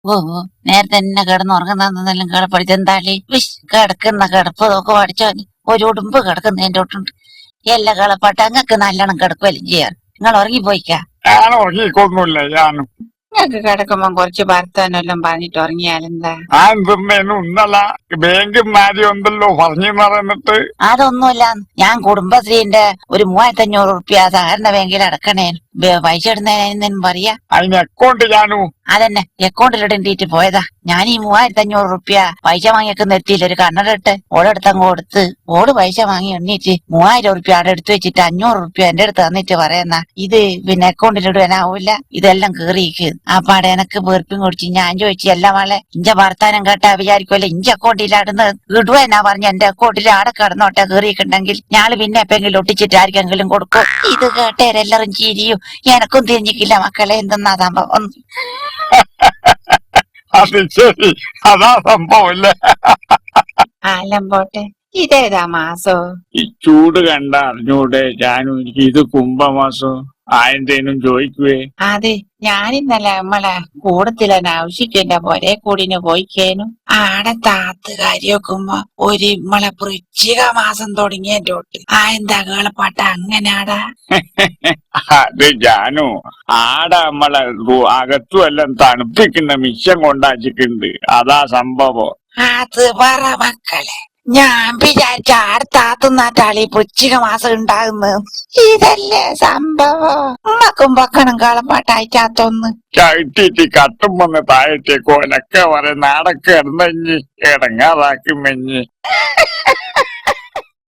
ഓ ഓ, നേരത്തെ തന്നെ കിടന്നുറങ്ങുന്നെല്ലാം കിടപ്പടിച്ച് എന്താളി വിഷ് കിടക്കുന്ന കിടപ്പ് നോക്കെ പഠിച്ചോ. ഒരു ഉടുമ്പ് കിടക്കുന്നതിന്റെ ഒട്ടുണ്ട് എല്ലാ കളപ്പാട്ട് അങ്ങക്ക് നല്ലോണം കിടക്കുവല്ലേ ചെയ്യാറ്. നിങ്ങൾ ഉറങ്ങിപ്പോയിക്കാ. ഞാൻ ഉറങ്ങിക്കൊന്നുമില്ല. ഞാനും നിങ്ങൾക്ക് കിടക്കുമ്പോ കുറച്ച് ഭർത്താനെല്ലാം പറഞ്ഞിട്ട് ഉറങ്ങിയാലെന്താ? ആ എന്തിന്നേനും ഇന്നലെ ബാങ്കുമാരി ഉണ്ടല്ലോ പറഞ്ഞു പറയുന്നിട്ട്. അതൊന്നുമില്ല, ഞാൻ കുടുംബശ്രീന്റെ ഒരു 3500 സഹകരണ ബാങ്കിൽ അടക്കണേ. പൈസ ഇടുന്നതിനും പറയാ. അതിന് അക്കൗണ്ട് ഞാനു അതന്നെ അക്കൗണ്ടിലിടേണ്ടിട്ട് പോയതാ. ഞാൻ ഈ 3500 പൈസ വാങ്ങിയേക്കുന്ന എത്തിയില്ല. ഒരു കണ്ണട ഇട്ട് ഓടെടുത്തങ്ങ് കൊടുത്ത് ഓട് പൈസ വാങ്ങി എണ്ണീറ്റ് 3000 അവിടെ എടുത്തു വെച്ചിട്ട് 500 എന്റെ അടുത്ത് തന്നിട്ട് പറയുന്ന ഇത് പിന്നെ അക്കൗണ്ടിലിടുവാനാവൂല, ഇതെല്ലാം കേറിയിക്ക്. ആ പാടെ എനക്ക് വെറുപ്പും കുടിച്ച് ഞാൻ ചോദിച്ചു, എല്ലാ വാളെ ഇഞ്ച വർത്താനം കേട്ടാ വിചാരിക്കുമല്ലോ ഇഞ്ച അക്കൗണ്ടിലാടുന്നത് ഇടുവാനാ പറഞ്ഞ എന്റെ അക്കൗണ്ടിൽ ആടെ കടന്നോട്ടെ കേറിയിട്ടുണ്ടെങ്കിൽ ഞാള് പിന്നെ എപ്പെങ്കിലും ഒട്ടിച്ചിട്ട് ആർക്കെങ്കിലും കൊടുക്കും. ഇത് കേട്ടേരെല്ലാരും ചിരിയും. എനക്കും തിരിഞ്ഞിക്കില്ല മക്കളെ, എന്തെന്നാ സംഭവം. അത് ശരി, അതാ സംഭവല്ലേ. ആലം പോട്ടെ, ഇതേതാ മാസോ? ഈ ചൂട് കണ്ട അറിഞ്ഞൂടെ ജാനു, ഇത് കുംഭമാസം ആയന്തേനും ചോദിക്കുവേ. അതെ, ഞാനിന്നലെ നമ്മളെ കൂടത്തിലെന്നെ ആവശ്യിക്കില്ല പൊരേ കൂടിന് പോയിക്കേനു. ആടെ താത്ത് കാര്യോക്കുമ്പോ ഒരു നമ്മളെ വൃശ്ചിക മാസം തുടങ്ങിയന്റെ തൊട്ട് എന്താ കേളപ്പാട്ട അങ്ങനാടാ. അത് ജാനു, ആടെ നമ്മളെ അകത്തും എല്ലാം തണുപ്പിക്കുന്ന മിഷൻ കൊണ്ടാച്ചിട്ടുണ്ട്. അതാ സംഭവം. അത് പറ മക്കളെ, ഞാൻ വിചാരിച്ച ആടത്താത്തുന്നാട്ടാളി വൃശ്ചിക മാസം ഉണ്ടാകുന്നത്. ഇതല്ലേ സംഭവം. ഉമ്മക്കും പക്കണം കേളപ്പാട്ടായിട്ടാത്തൊന്ന് ചവിട്ടിട്ട് കട്ടുമ്പന്ന് താഴത്തേക്കോ എനക്കെ പറയുന്ന ആടൊക്കെ ഇടഞ്ഞ് ഇടങ്ങാതാക്കും മെഞ്ഞ്.